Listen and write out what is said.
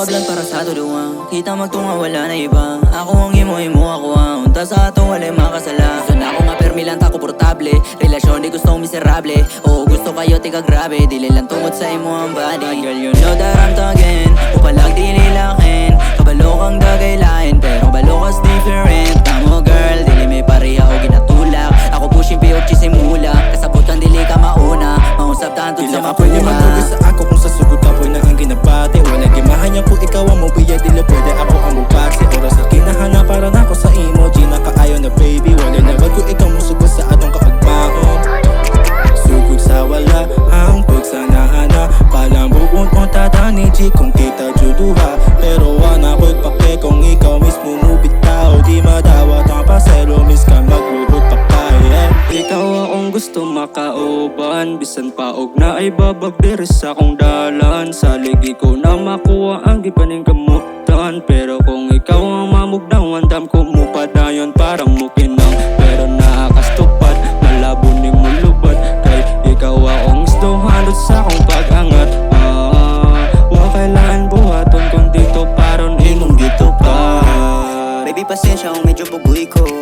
Tawag lang para sa tuluwang kita magtunga wala na iba. Ako ang imo ako ang unta sa ato wala'y makasala. Gusto na ako mapermi lang ta komportable. Relasyon di gusto miserable. Oo gusto kayo tika grabe. Dili lang tungod sa imo ang body. Girl you know that I'm talking. Upalag di nilakin. Kabalo kang dagay lain. Pero kabalo kas different. Tamo girl dili may pareha o ginatulak. Ako pushing piyok chisimula. Kasabot kang dili ka mauna. Mausap tantod sa mapuha. Pwede magtugis sa ako kung sa sugod ka po na ang ginabati. Wala gimahan niya po ikaw ang mubiya. Dili pwede ako ang mubasi. Oras sa kinahana para na ako sa emoji. Nakaayaw na baby. Wala labad ko ikaw musugod sa atong kaagbaon. Sugod sa wala ang tug sa naana. Palambukon kong tatani G kung kita juduha. Pero wana ko'y pake kung ikaw mismo mubitaw. Di madawat ang paselo mis ka magluhot pa kaya. Ikaw akong gusto makauban. Bisan pa og na ay babagdiri sa akong dalan. Sa ligi ko na makuha ang gipaning kamutan. Pero kung ikaw ang mamugnaw andam ko mo padayon para mukinang. Pero nakakastupad malabo ni mo lubad. Kay ikaw akong gustuhan sa akong pag-angat. Wa kailangan buhaton kung dito paron imong dito pa. Baby pasensya kung medyo bubuy ko.